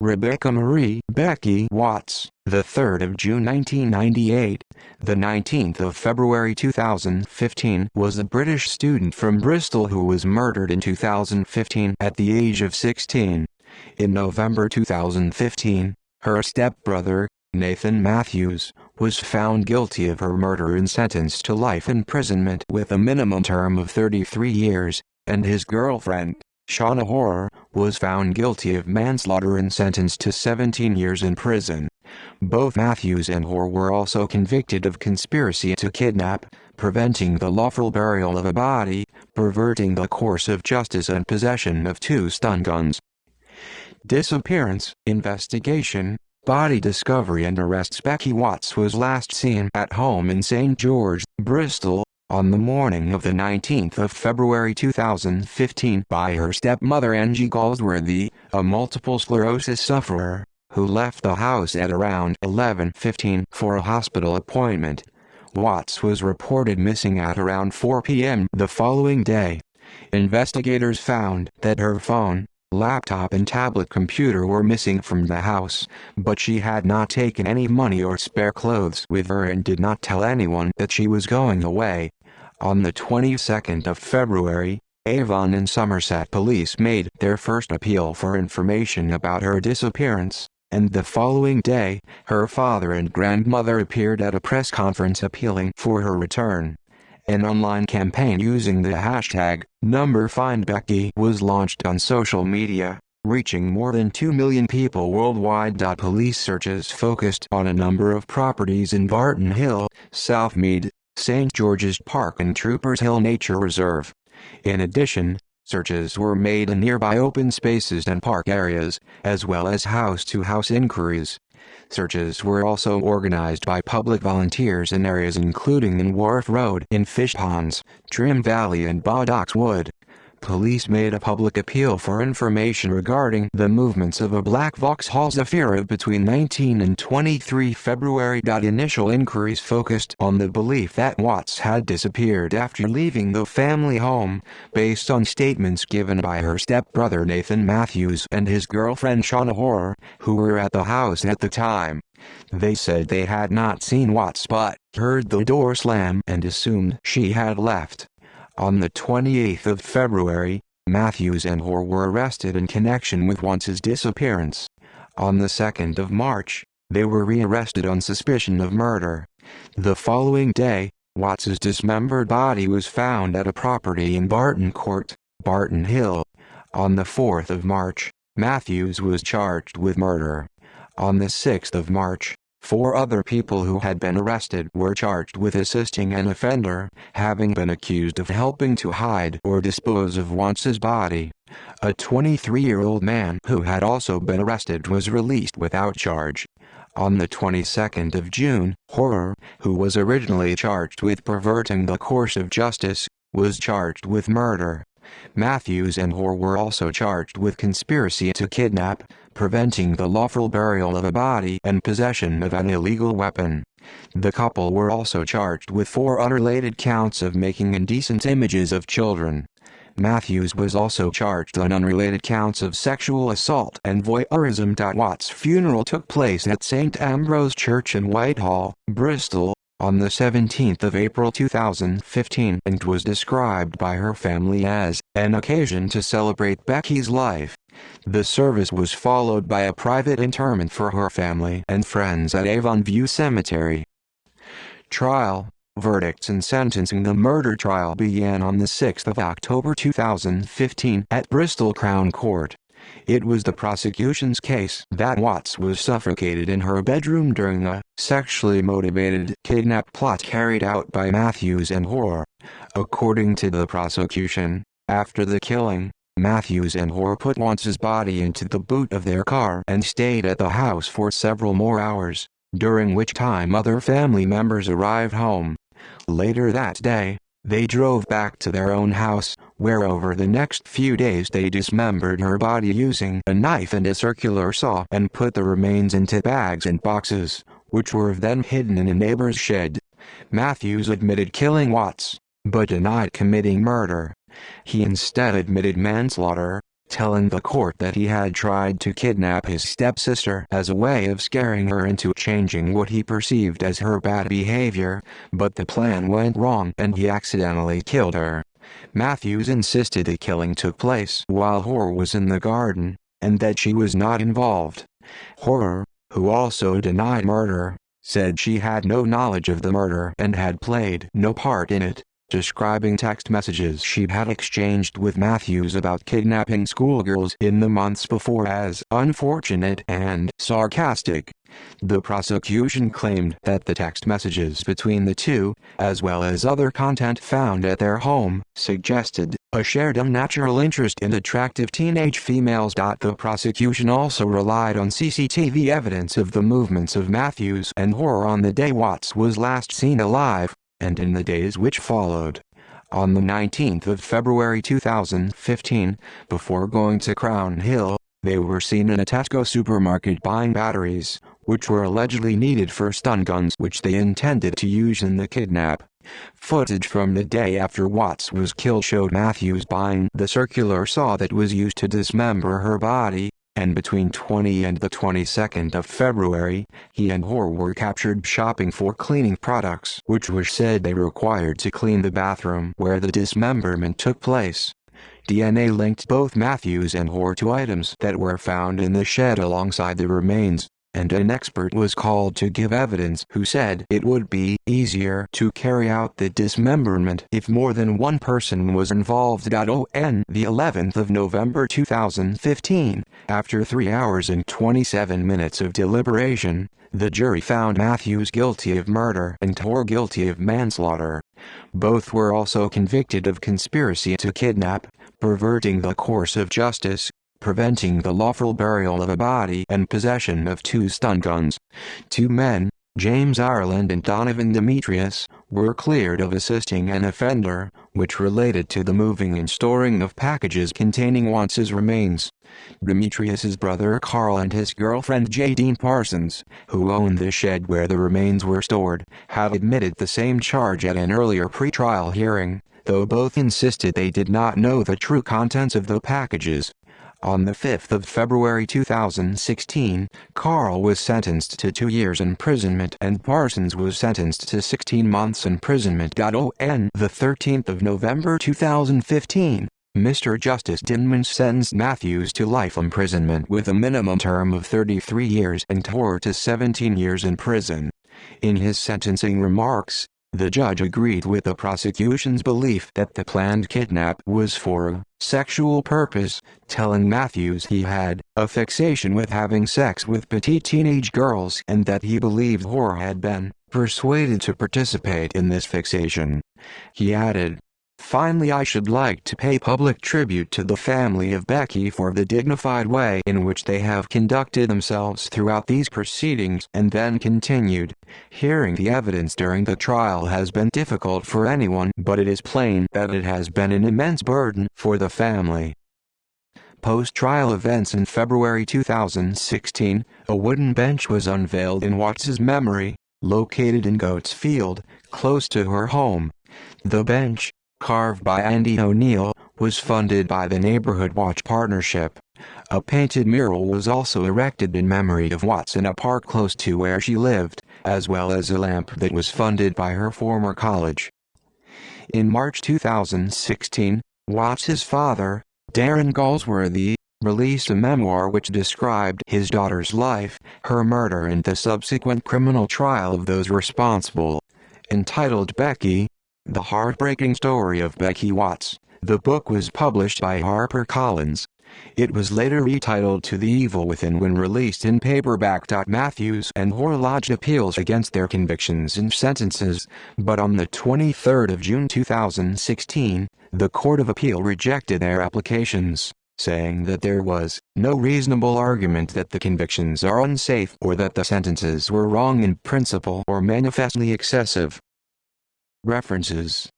Rebecca Marie Becky Watts, the 3rd of June 1998, the 19th of February 2015, was a British student from Bristol who was murdered in 2015 at the age of 16. In November 2015, her stepbrother, Nathan Matthews, was found guilty of her murder and sentenced to life imprisonment with a minimum term of 33 years, and his girlfriend, Shauna Hoare, was found guilty of manslaughter and sentenced to 17 years in prison. Both Matthews and Hoare were also convicted of conspiracy to kidnap, preventing the lawful burial of a body, perverting the course of justice and possession of 2 stun guns. Disappearance, investigation, body discovery and arrests. Becky Watts was last seen at home in St. George, Bristol, on the morning of the 19th of February 2015 by her stepmother Angie Goldsworthy, a multiple sclerosis sufferer, who left the house at around 11:15 for a hospital appointment. Watts was reported missing at around 4 p.m. the following day. Investigators found that her phone, laptop and tablet computer were missing from the house, but she had not taken any money or spare clothes with her and did not tell anyone that she was going away. On the 22nd of February, Avon and Somerset police made their first appeal for information about her disappearance, and the following day, her father and grandmother appeared at a press conference appealing for her return. An online campaign using the hashtag #FindBecky was launched on social media, reaching more than 2 million people worldwide. Police searches focused on a number of properties in Barton Hill, Southmead, St. George's Park and Troopers Hill Nature Reserve. In addition, searches were made in nearby open spaces and park areas, as well as house-to-house inquiries. Searches were also organized by public volunteers in areas including in Wharf Road, in Fish Ponds, Trim Valley and Boddocks Wood. Police made a public appeal for information regarding the movements of a black Vauxhall Zafira between 19 and 23 February. Initial inquiries focused on the belief that Watts had disappeared after leaving the family home, based on statements given by her stepbrother Nathan Matthews and his girlfriend Shauna Hoare, who were at the house at the time. They said they had not seen Watts but heard the door slam and assumed she had left. On the 28th of February, Matthews and Hoare were arrested in connection with Watts's disappearance. On the 2nd of March, they were rearrested on suspicion of murder. The following day, Watts's dismembered body was found at a property in Barton Court, Barton Hill. On the 4th of March, Matthews was charged with murder. On the 6th of March, 4 other people who had been arrested were charged with assisting an offender, having been accused of helping to hide or dispose of Watts's body. A 23-year-old man who had also been arrested was released without charge. On the 22nd of June, Hoare, who was originally charged with perverting the course of justice, was charged with murder. Matthews and Hoare were also charged with conspiracy to kidnap, preventing the lawful burial of a body and possession of an illegal weapon. The couple were also charged with 4 unrelated counts of making indecent images of children. Matthews was also charged on unrelated counts of sexual assault and voyeurism. Watts' funeral took place at St. Ambrose Church in Whitehall, Bristol, on the 17th of April 2015 and was described by her family as an occasion to celebrate Becky's life. The service was followed by a private interment for her family and friends at Avon View Cemetery. Trial, verdicts and sentencing. The murder trial began on the 6th of October 2015 at Bristol Crown Court. It was the prosecution's case that Watts was suffocated in her bedroom during a sexually motivated kidnap plot carried out by Matthews and Hoare. According to the prosecution, after the killing, Matthews and Hoare put Watts's body into the boot of their car and stayed at the house for several more hours, during which time other family members arrived home. Later that day, they drove back to their own house, where over the next few days they dismembered her body using a knife and a circular saw and put the remains into bags and boxes, which were then hidden in a neighbor's shed. Matthews admitted killing Watts, but denied committing murder. He instead admitted manslaughter, telling the court that he had tried to kidnap his stepsister as a way of scaring her into changing what he perceived as her bad behavior, but the plan went wrong and he accidentally killed her. Matthews insisted the killing took place while Hoare was in the garden, and that she was not involved. Hoare, who also denied murder, said she had no knowledge of the murder and had played no part in it, describing text messages she had exchanged with Matthews about kidnapping schoolgirls in the months before as unfortunate and sarcastic. The prosecution claimed that the text messages between the two, as well as other content found at their home, suggested a shared unnatural interest in attractive teenage females. The prosecution also relied on CCTV evidence of the movements of Matthews and Hoare on the day Watts was last seen alive, and in the days which followed. On the 19th of February 2015, before going to Crown Hill, they were seen in a Tesco supermarket buying batteries, which were allegedly needed for stun guns which they intended to use in the kidnap. Footage from the day after Watts was killed showed Matthews buying the circular saw that was used to dismember her body, and between 20 and the 22nd of February, he and Hoare were captured shopping for cleaning products which were said they required to clean the bathroom where the dismemberment took place. DNA linked both Matthews and Hoare to items that were found in the shed alongside the remains, and an expert was called to give evidence who said it would be easier to carry out the dismemberment if more than one person was involved. On the 11th of November 2015, after 3 hours and 27 minutes of deliberation, the jury found Matthews guilty of murder and Hoare guilty of manslaughter. Both were also convicted of conspiracy to kidnap, perverting the course of justice, preventing the lawful burial of a body, and possession of 2 stun guns. 2 men, James Ireland and Donovan Demetrius, were cleared of assisting an offender, which related to the moving and storing of packages containing Watts's remains. Demetrius's brother Carl and his girlfriend Jadine Parsons, who owned the shed where the remains were stored, had admitted the same charge at an earlier pretrial hearing, though both insisted they did not know the true contents of the packages. On the 5th of February 2016, Carl was sentenced to 2 years imprisonment and Parsons was sentenced to 16 months imprisonment. On the 13th of November 2015, Mr. Justice Dinman sentenced Matthews to life imprisonment with a minimum term of 33 years and Hoare to 17 years in prison. In his sentencing remarks, the judge agreed with the prosecution's belief that the planned kidnap was for a sexual purpose, telling Matthews he had a fixation with having sex with petite teenage girls and that he believed Hoare had been persuaded to participate in this fixation. He added, "Finally, I should like to pay public tribute to the family of Becky for the dignified way in which they have conducted themselves throughout these proceedings," and then continued, "Hearing the evidence during the trial has been difficult for anyone, but it is plain that it has been an immense burden for the family." Post-trial events. In February 2016, a wooden bench was unveiled in Watts's memory, located in Goats Field, close to her home. The bench, carved by Andy O'Neill, was funded by the Neighborhood Watch Partnership. A painted mural was also erected in memory of Watts in a park close to where she lived, as well as a lamp that was funded by her former college. In March 2016, Watts's father, Darren Galsworthy, released a memoir which described his daughter's life, her murder and the subsequent criminal trial of those responsible. Entitled Becky, The Heartbreaking Story of Becky Watts, the book was published by HarperCollins. It was later retitled To the Evil Within when released in paperback. Matthews and Hoare lodged appeals against their convictions and sentences, but on the 23rd of June 2016, the Court of Appeal rejected their applications, saying that there was no reasonable argument that the convictions are unsafe or that the sentences were wrong in principle or manifestly excessive. References